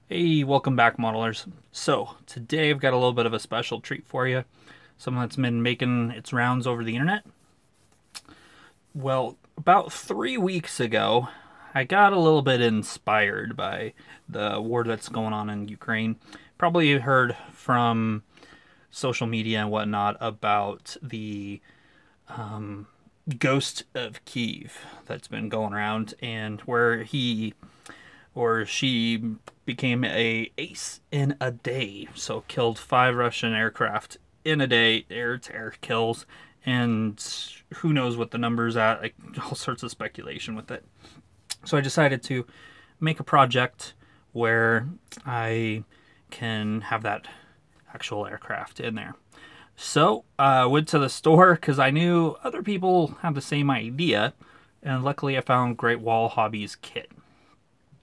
Hey, welcome back, modelers. So, today I've got a little bit of a special treat for you. Something that's been making its rounds over the internet. Well, about 3 weeks ago, I got a little bit inspired by the war that's going on in Ukraine. Probably heard from social media and whatnot about the ghost of Kyiv that's been going around, and where he or she became a ace in a day. So killed 5 Russian aircraft in a day, air-to-air kills, and who knows what the number's at, like all sorts of speculation with it. So I decided to make a project where I can have that actual aircraft in there. So I went to the store because I knew other people had the same idea, and luckily I found Great Wall Hobbies kit.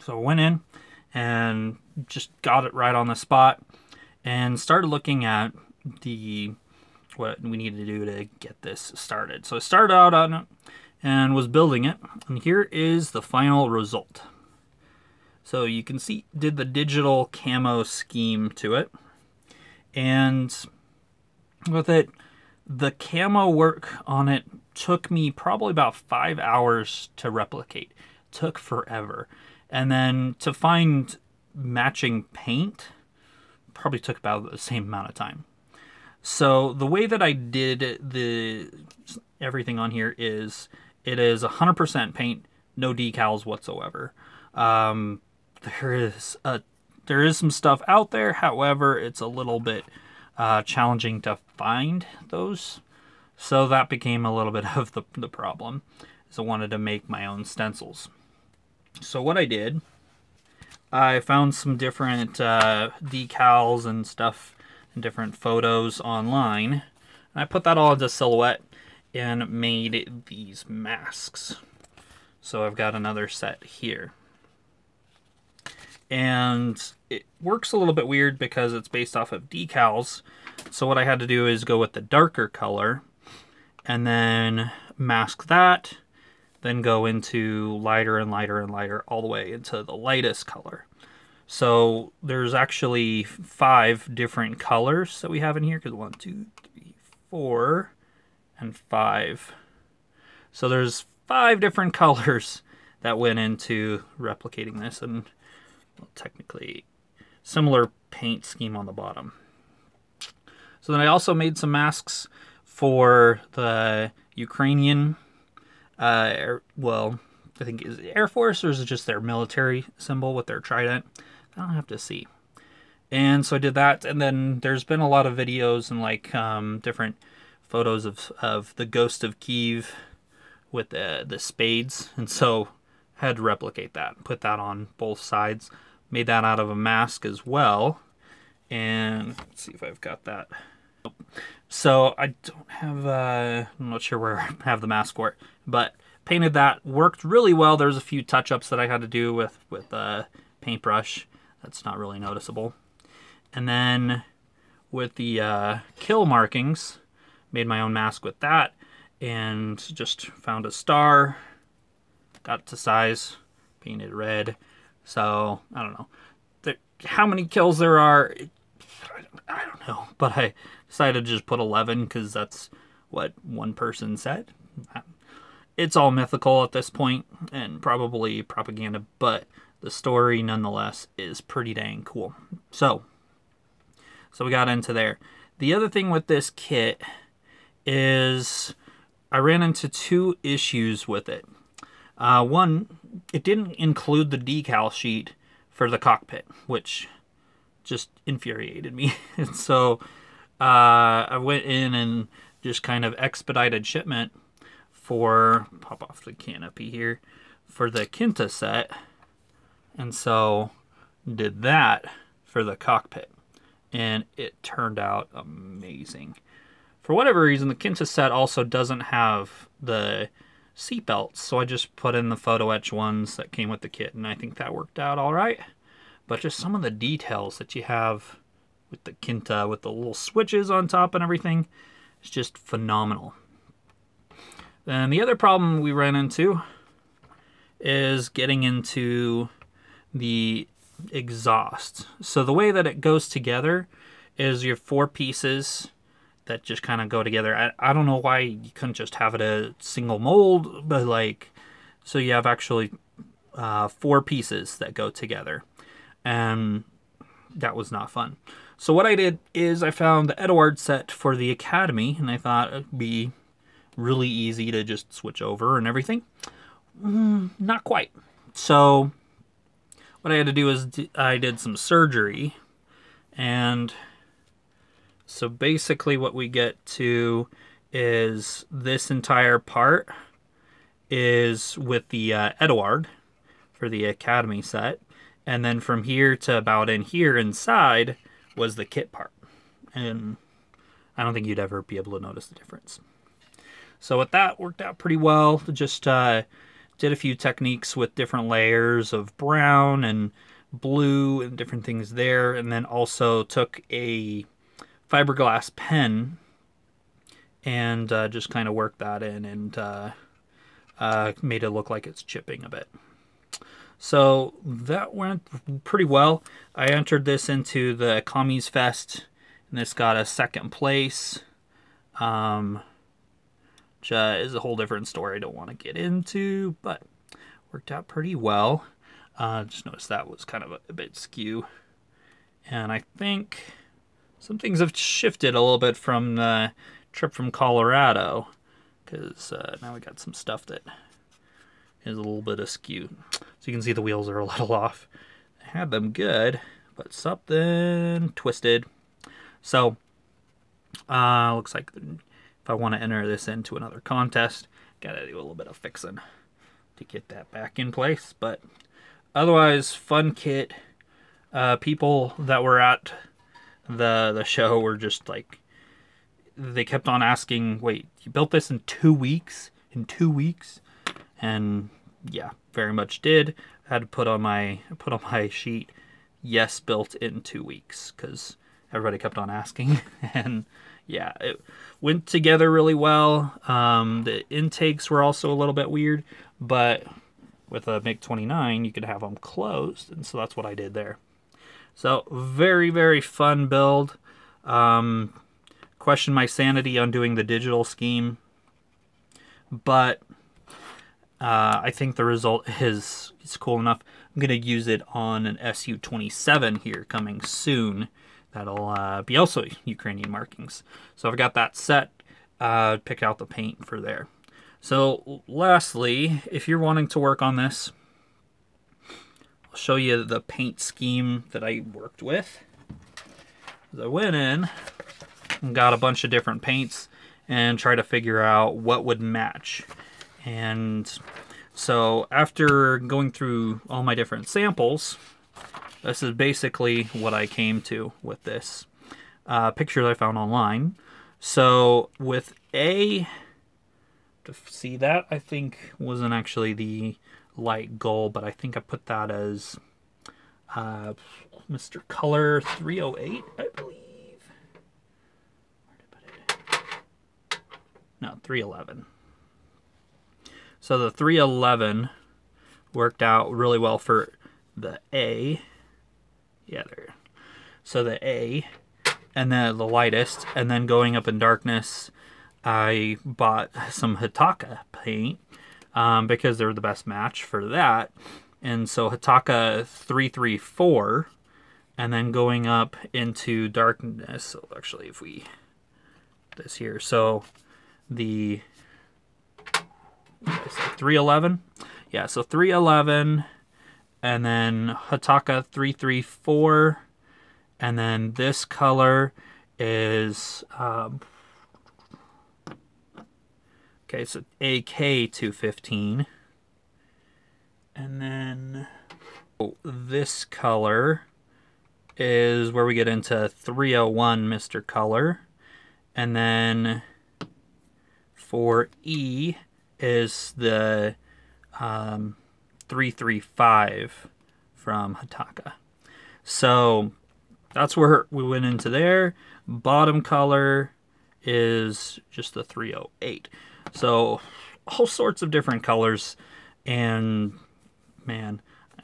So I went in and just got it right on the spot and started looking at what we need to do to get this started. So I started out on it and was building it, and here is the final result. So you can see, did the digital camo scheme to it, and with it, the camo work on it took me probably about 5 hours to replicate. Took forever. And then to find matching paint probably took about the same amount of time. So the way that I did everything on here is it is 100% paint, no decals whatsoever. There is some stuff out there, however, it's a little bit challenging to find those. So that became a little bit of the problem, is I wanted to make my own stencils. So what I did, I found some different decals and stuff and different photos online. And I put that all into Silhouette and made these masks. So I've got another set here. And it works a little bit weird because it's based off of decals. So what I had to do is go with the darker color and then mask that. Then go into lighter and lighter and lighter all the way into the lightest color. So there's actually 5 different colors that we have in here, because 1, 2, 3, 4, and 5. So there's 5 different colors that went into replicating this, and well, technically similar paint scheme on the bottom. So then I also made some masks for the Ukrainian well, I think is it Air Force, or is it just their military symbol with their trident? I don't have to see. And so I did that, and then there's been a lot of videos and like different photos of the ghost of Kiev with the spades, and so I had to replicate that, put that on both sides, made that out of a mask as well. And let's see if I've got that. So I don't have, I'm not sure where I have the mask for it, but painted that, worked really well. There's a few touch-ups that I had to do with paintbrush. That's not really noticeable. And then with the kill markings, made my own mask with that, and just found a star, got it to size, painted red. So, I don't know. How many kills there are, I don't know, but I decided to just put 11 because that's what one person said. It's all mythical at this point and probably propaganda, but the story nonetheless is pretty dang cool. So we got into there. The other thing with this kit is I ran into 2 issues with it. One, it didn't include the decal sheet for the cockpit, which just infuriated me. And so I went in and just kind of expedited shipment for, pop off the canopy here, for the Kinta set. And so did that for the cockpit. And it turned out amazing. For whatever reason, the Kinta set also doesn't have the seatbelts, so I just put in the photo etch ones that came with the kit, and I think that worked out all right. But just some of the details that you have with the Kinta, with the little switches on top and everything, is just phenomenal. Then the other problem we ran into is getting into the exhaust. So the way that it goes together is you have 4 pieces that just kind of go together. I don't know why you couldn't just have it a single mold, but like, so you have actually 4 pieces that go together, and that was not fun. So what I did is I found the Eduard set for the Academy, and I thought it'd be really easy to just switch over and everything. Not quite. So what I had to do is I did some surgery, and so basically what we get to is this entire part is with the Eduard for the Academy set, and then from here to about in here inside was the kit part, and I don't think you'd ever be able to notice the difference. So with that, worked out pretty well. Just did a few techniques with different layers of brown and blue and different things there, and then also took a fiberglass pen and just kind of worked that in and made it look like it's chipping a bit. So that went pretty well. I entered this into the Commies Fest, and this got a 2nd place, which is a whole different story I don't want to get into, but worked out pretty well. Just noticed that was kind of a bit skew, and I think some things have shifted a little bit from the trip from Colorado, because now we got some stuff that is a little bit askew. So you can see the wheels are a little off. I had them good, but something twisted. So looks like if I want to enter this into another contest, gotta do a little bit of fixing to get that back in place. But otherwise, fun kit. People that were at the show were just like, they kept on asking, wait, you built this in 2 weeks? In 2 weeks? And yeah, very much did. I had to put on my sheet, yes, built in 2 weeks, because everybody kept on asking. And yeah, it went together really well. The intakes were also a little bit weird, but with a mig29 you could have them closed, and so that's what I did there. So very, very fun build. Question my sanity on doing the digital scheme, but I think the result is cool enough. I'm going to use it on an SU-27 here coming soon. That'll be also Ukrainian markings. So I've got that set. Pick out the paint for there. So lastly, if you're wanting to work on this, I'll show you the paint scheme that I worked with. I went in and got a bunch of different paints and tried to figure out what would match. And so after going through all my different samples, this is basically what I came to with this picture that I found online. So with A, to see that, I think wasn't actually the light gold, but I think I put that as Mr. Color 308, I believe. Where did I put it? No, 311. So the 311 worked out really well for the A. Yeah, there. So the A, and then the lightest, and then going up in darkness, I bought some Hitaka paint because they're the best match for that. And so Hitaka 334, and then going up into darkness. So actually, if we this here, so the 311, yeah, so 311, and then Hitaka 334, and then this color is okay, so AK 215, and then this color is where we get into 301 Mr. Color, and then for E is the 335 from Hitaka. So that's where we went into there. Bottom color is just the 308. So all sorts of different colors, and man,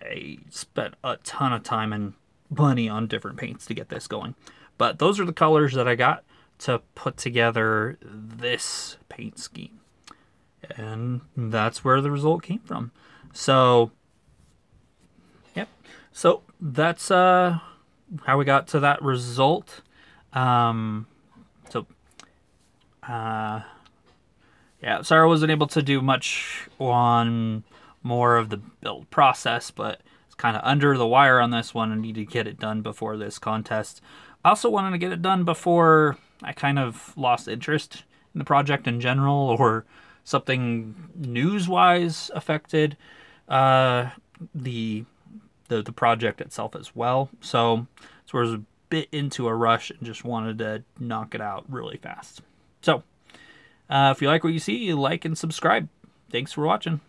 I spent a ton of time and money on different paints to get this going. But those are the colors that I got to put together this paint scheme. And that's where the result came from. So, yep. So that's how we got to that result. Yeah, sorry I wasn't able to do much on more of the build process, but it's kind of under the wire on this one. I need to get it done before this contest. I also wanted to get it done before I kind of lost interest in the project in general, or something news-wise affected the project itself as well. So I was a bit into a rush and just wanted to knock it out really fast. So if you like what you see, like and subscribe. Thanks for watching.